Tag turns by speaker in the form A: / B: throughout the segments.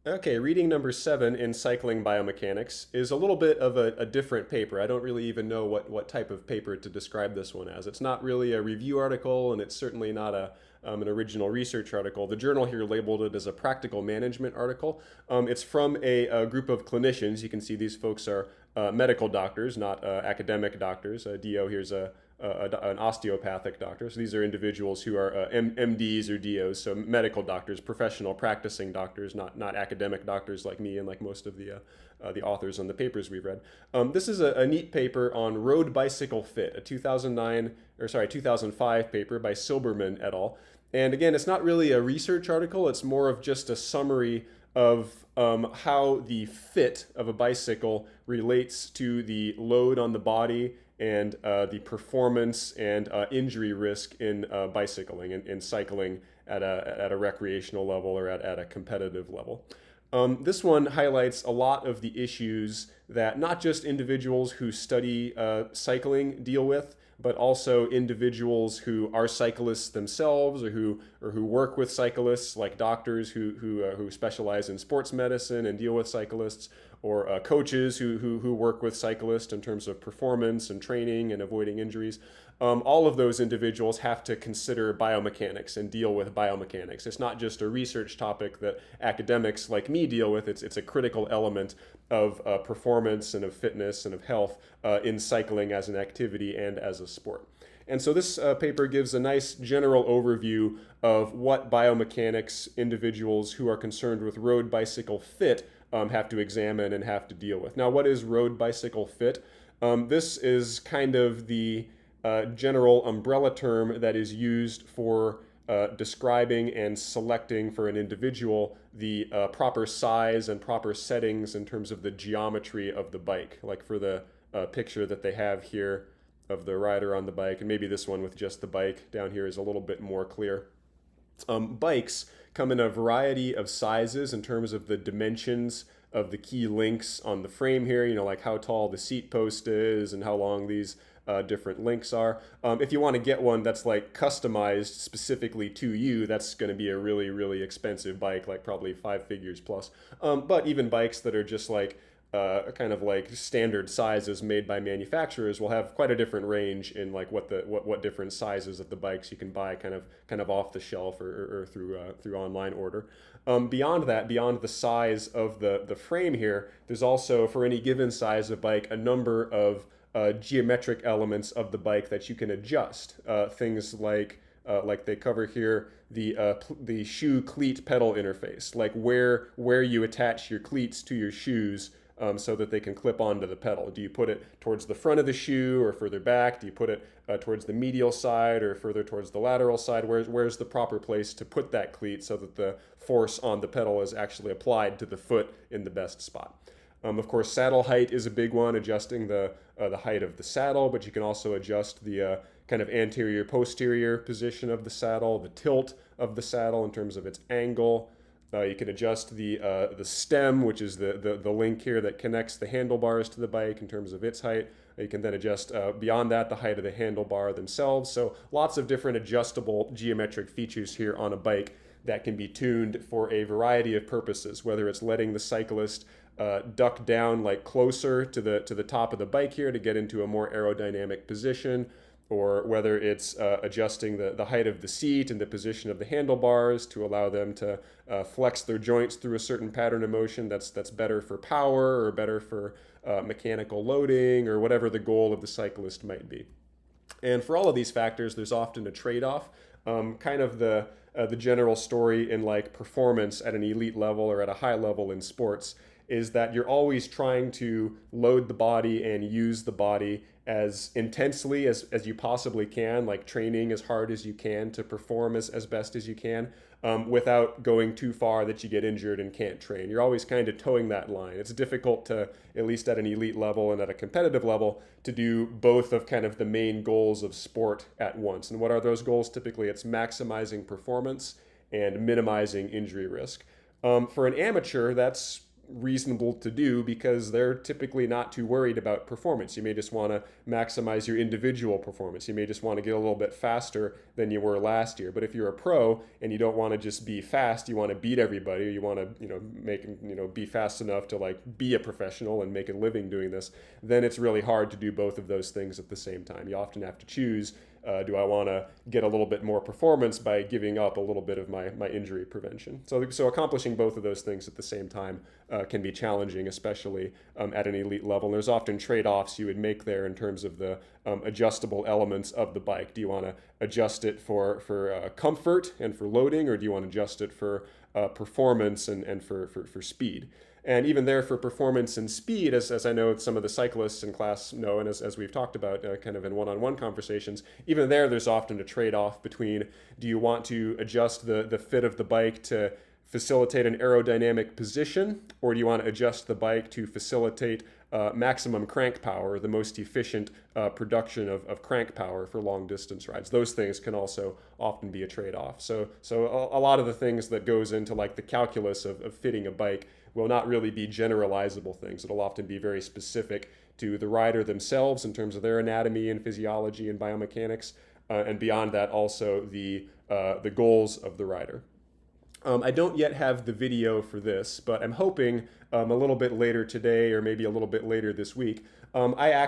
A: Okay, reading number 7 in Cycling Biomechanics is a little bit of a different paper. I don't really even know what type of paper to describe this one as. It's not really a review article, and it's certainly not an original research article. The journal here labeled it as a practical management article. It's from a group of clinicians. You can see these folks are medical doctors, not academic doctors. DO here's an osteopathic doctor. So these are individuals who are MDs or DOs, so medical doctors, professional practicing doctors, not academic doctors like me and like most of the authors on the papers we've read. This is a neat paper on road bicycle fit, a 2005 paper by Silberman et al. And again, it's not really a research article, it's more of just a summary of how the fit of a bicycle relates to the load on the body and the performance and injury risk in bicycling and cycling at a recreational level or at a competitive level. This one highlights a lot of the issues that not just individuals who study cycling deal with, but also individuals who are cyclists themselves or who work with cyclists, like doctors who specialize in sports medicine and deal with cyclists, or coaches who work with cyclists in terms of performance and training and avoiding injuries. All of those individuals have to consider biomechanics and deal with biomechanics. It's not just a research topic that academics like me deal with. It's a critical element of performance and of fitness and of health in cycling as an activity and as a sport. And so this paper gives a nice general overview of what biomechanics individuals who are concerned with road bicycle fit have to examine and have to deal with. Now, what is road bicycle fit? This is kind of the general umbrella term that is used for describing and selecting for an individual the proper size and proper settings in terms of the geometry of the bike. Like for the picture that they have here of the rider on the bike, and maybe this one with just the bike down here is a little bit more clear. Bikes come in a variety of sizes in terms of the dimensions of the key links on the frame here, like how tall the seat post is and how long these different links are. If you want to get one that's like customized specifically to you, that's going to be a really, really expensive bike, like probably 5 figures plus. But even bikes that are just like kind of like standard sizes made by manufacturers will have quite a different range in like what different sizes of the bikes you can buy kind of off the shelf or through online order. Beyond that, beyond the size of the frame here, there's also for any given size of bike a number of geometric elements of the bike that you can adjust. Things like they cover here, the shoe cleat pedal interface, like where you attach your cleats to your shoes so that they can clip onto the pedal. Do you put it towards the front of the shoe or further back? Do you put it towards the medial side or further towards the lateral side? Where's the proper place to put that cleat so that the force on the pedal is actually applied to the foot in the best spot? Of course, saddle height is a big one, adjusting the height of the saddle, but you can also adjust the kind of anterior-posterior position of the saddle, the tilt of the saddle in terms of its angle. You can adjust the stem, which is the link here that connects the handlebars to the bike in terms of its height. You can then adjust beyond that the height of the handlebar themselves. So lots of different adjustable geometric features here on a bike that can be tuned for a variety of purposes, whether it's letting the cyclist duck down like closer to the top of the bike here to get into a more aerodynamic position, or whether it's adjusting the height of the seat and the position of the handlebars to allow them to flex their joints through a certain pattern of motion that's better for power or better for mechanical loading or whatever the goal of the cyclist might be. And for all of these factors, there's often a trade-off. Kind of the general story in like performance at an elite level or at a high level in sports is that you're always trying to load the body and use the body as intensely as you possibly can, like training as hard as you can to perform as best as you can, without going too far that you get injured and can't train. You're always kind of towing that line. It's difficult to, at least at an elite level and at a competitive level, to do both of kind of the main goals of sport at once. And what are those goals? Typically, it's maximizing performance and minimizing injury risk. For an amateur, that's reasonable to do because they're typically not too worried about performance. You may just want to maximize your individual performance. You may just want to get a little bit faster than you were last year. But if you're a pro and you don't want to just be fast, you want to beat everybody, or you want to, make, be fast enough to like be a professional and make a living doing this, then it's really hard to do both of those things at the same time. You often have to choose, do I want to get a little bit more performance by giving up a little bit of my injury prevention? So accomplishing both of those things at the same time can be challenging, especially at an elite level. And there's often trade-offs you would make there in terms of the adjustable elements of the bike. Do you want to adjust it for comfort and for loading, or do you want to adjust it for performance and for speed? And even there for performance and speed, as I know some of the cyclists in class know, and as we've talked about kind of in one-on-one conversations, even there's often a trade-off between, do you want to adjust the fit of the bike to facilitate an aerodynamic position, or do you want to adjust the bike to facilitate maximum crank power, the most efficient production of crank power for long distance rides? Those things can also often be a trade-off. So a lot of the things that goes into like the calculus of fitting a bike will not really be generalizable things. It'll often be very specific to the rider themselves in terms of their anatomy and physiology and biomechanics, and beyond that also the goals of the rider. I don't yet have the video for this, but I'm hoping a little bit later today or maybe a little bit later this week. I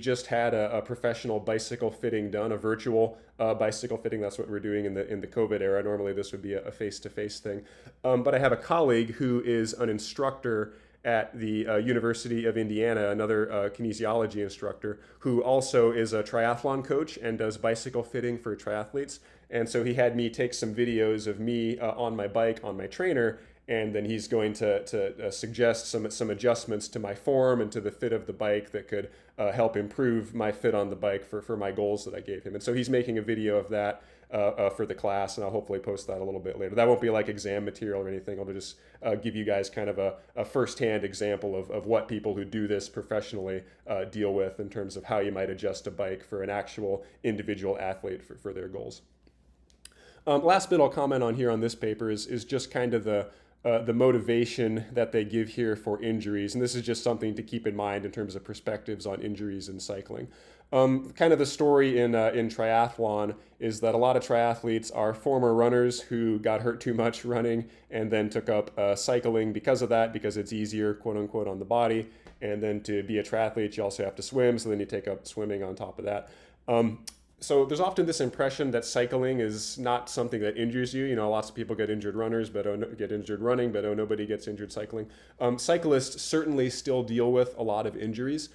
A: just had a professional bicycle fitting done, a virtual bicycle fitting. That's what we're doing in the COVID era. Normally this would be a face-to-face thing. But I have a colleague who is an instructor at the University of Indiana, another kinesiology instructor, who also is a triathlon coach and does bicycle fitting for triathletes. And so he had me take some videos of me on my bike, on my trainer, and then he's going to suggest some adjustments to my form and to the fit of the bike that could help improve my fit on the bike for my goals that I gave him. And so he's making a video of that for the class, and I'll hopefully post that a little bit later. That won't be like exam material or anything. I'll just give you guys kind of a firsthand example of what people who do this professionally deal with in terms of how you might adjust a bike for an actual individual athlete for their goals. Last bit I'll comment on here on this paper is just kind of the motivation that they give here for injuries. And this is just something to keep in mind in terms of perspectives on injuries in cycling. Kind of the story in triathlon is that a lot of triathletes are former runners who got hurt too much running and then took up cycling because of that, because it's easier, quote unquote, on the body. And then to be a triathlete, you also have to swim, so then you take up swimming on top of that. So there's often this impression that cycling is not something that injures you. Lots of people get injured runners, but get injured running, but nobody gets injured cycling. Cyclists certainly still deal with a lot of injuries.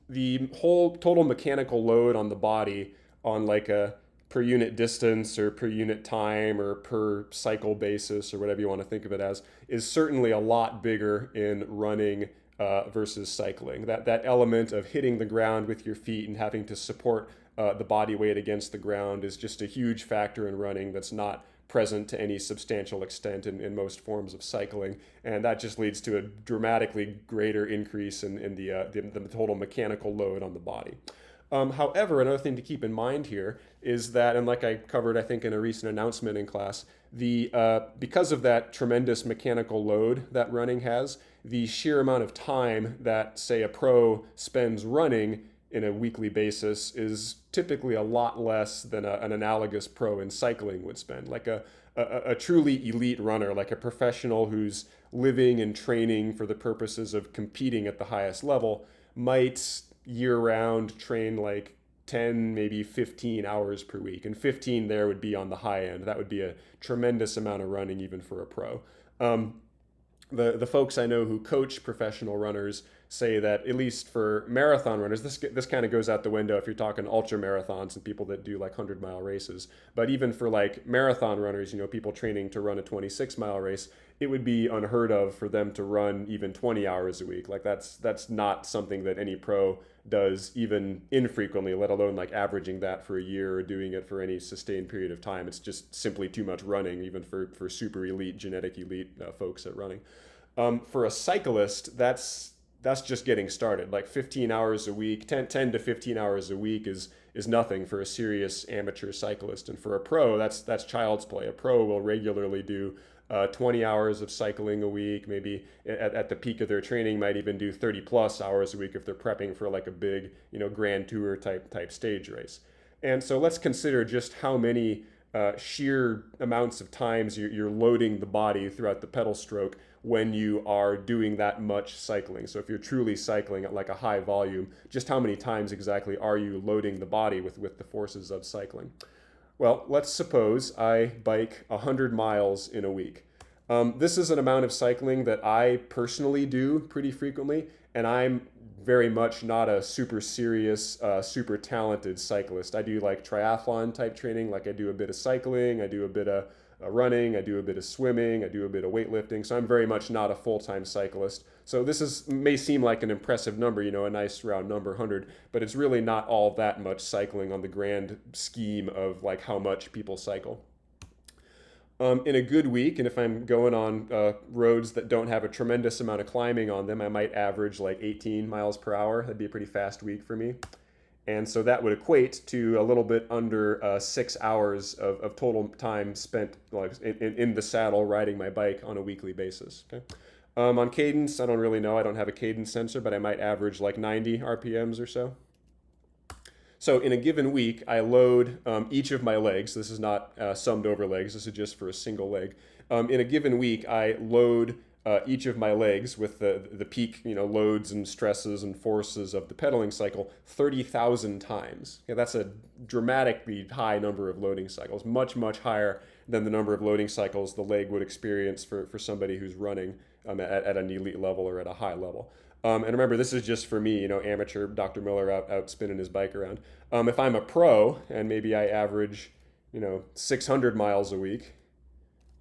A: The whole total mechanical load on the body on like a per unit distance or per unit time or per cycle basis or whatever you want to think of it as is certainly a lot bigger in running versus cycling. That element of hitting the ground with your feet and having to support the body weight against the ground is just a huge factor in running that's not present to any substantial extent in most forms of cycling. And that just leads to a dramatically greater increase in the total mechanical load on the body. However, another thing to keep in mind here is that, and like I covered, I think, in a recent announcement in class, because of that tremendous mechanical load that running has, the sheer amount of time that, say, a pro spends running in a weekly basis is typically a lot less than an analogous pro in cycling would spend. Like a truly elite runner, like a professional who's living and training for the purposes of competing at the highest level, might year-round train like 10, maybe 15 hours per week. And 15 there would be on the high end. That would be a tremendous amount of running even for a pro. The folks I know who coach professional runners say that, at least for marathon runners, this kind of goes out the window if you're talking ultra marathons and people that do like 100-mile races. But even for like marathon runners, people training to run a 26-mile race, it would be unheard of for them to run even 20 hours a week. Like that's not something that any pro does even infrequently, let alone like averaging that for a year or doing it for any sustained period of time. It's just simply too much running, even for super elite, genetic elite folks at running. For a cyclist, that's just getting started. Like 15 hours a week, 10 to 15 hours a week is nothing for a serious amateur cyclist. And for a pro, that's child's play. A pro will regularly do 20 hours of cycling a week, maybe at the peak of their training might even do 30 plus hours a week if they're prepping for like a big, grand tour type stage race. And so let's consider just how many sheer amounts of times you're loading the body throughout the pedal stroke when you are doing that much cycling. So if you're truly cycling at like a high volume, just how many times exactly are you loading the body with the forces of cycling? Well, let's suppose I bike 100 miles in a week. This is an amount of cycling that I personally do pretty frequently, and I'm very much not a super serious, super talented cyclist. I do like triathlon type training, like I do a bit of cycling, I do a bit of running, I do a bit of swimming, I do a bit of weightlifting. So I'm very much not a full-time cyclist. So this may seem like an impressive number, a nice round number, 100, but it's really not all that much cycling on the grand scheme of like how much people cycle. In a good week, and if I'm going on roads that don't have a tremendous amount of climbing on them, I might average like 18 miles per hour. That'd be a pretty fast week for me. And so that would equate to a little bit under 6 hours of total time spent like in the saddle riding my bike on a weekly basis. Okay. On cadence, I don't really know. I don't have a cadence sensor, but I might average like 90 RPMs or so. So in a given week, I load each of my legs. This is not summed over legs. This is just for a single leg. In a given week, I load each of my legs with the peak loads and stresses and forces of the pedaling cycle 30,000 times. Okay, that's a dramatically high number of loading cycles, much, much higher than the number of loading cycles the leg would experience for somebody who's running at an elite level or at a high level. And remember, this is just for me, amateur Dr. Miller out spinning his bike around. If I'm a pro and maybe I average, 600 miles a week,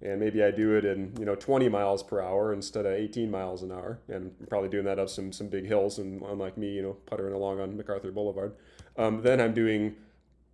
A: and maybe I do it in 20 miles per hour instead of 18 miles an hour, and I'm probably doing that up some big hills, and unlike me, puttering along on MacArthur Boulevard, then I'm doing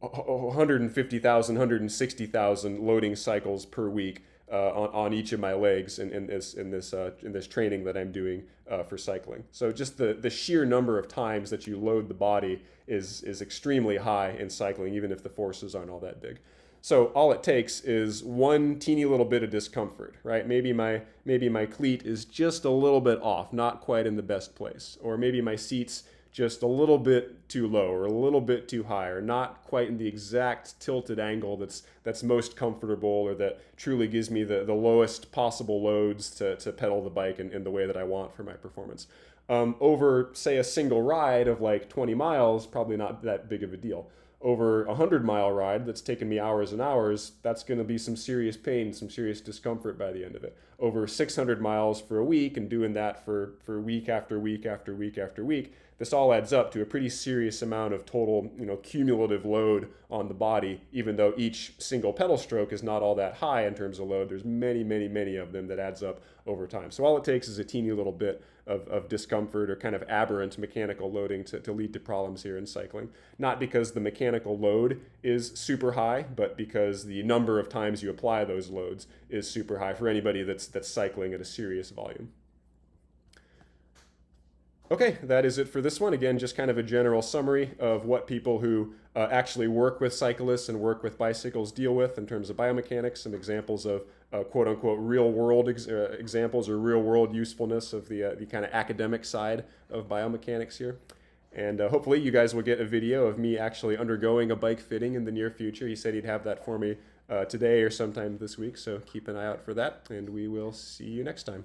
A: 150,000, 160,000 loading cycles per week on each of my legs in this training that I'm doing for cycling. So just the sheer number of times that you load the body is extremely high in cycling, even if the forces aren't all that big. So all it takes is one teeny little bit of discomfort, right? Maybe my cleat is just a little bit off, not quite in the best place, or maybe my seat's just a little bit too low or a little bit too high, or not quite in the exact tilted angle that's most comfortable, or that truly gives me the lowest possible loads to pedal the bike in the way that I want for my performance. Over, say, a single ride of like 20 miles, probably not that big of a deal. Over a 100-mile ride that's taken me hours and hours, that's going to be some serious pain, some serious discomfort by the end of it. Over 600 miles for a week, and doing that for week after week after week after week, this all adds up to a pretty serious amount of total, cumulative load on the body, even though each single pedal stroke is not all that high in terms of load. There's many, many, many of them that adds up over time. So all it takes is a teeny little bit of discomfort or kind of aberrant mechanical loading to lead to problems here in cycling. Not because the mechanical load is super high, but because the number of times you apply those loads is super high for anybody that's cycling at a serious volume. Okay, that is it for this one. Again, just kind of a general summary of what people who actually work with cyclists and work with bicycles deal with in terms of biomechanics, some examples of quote-unquote real-world examples or real-world usefulness of the kind of academic side of biomechanics here. And hopefully you guys will get a video of me actually undergoing a bike fitting in the near future. He said he'd have that for me today or sometime this week, so keep an eye out for that, and we will see you next time.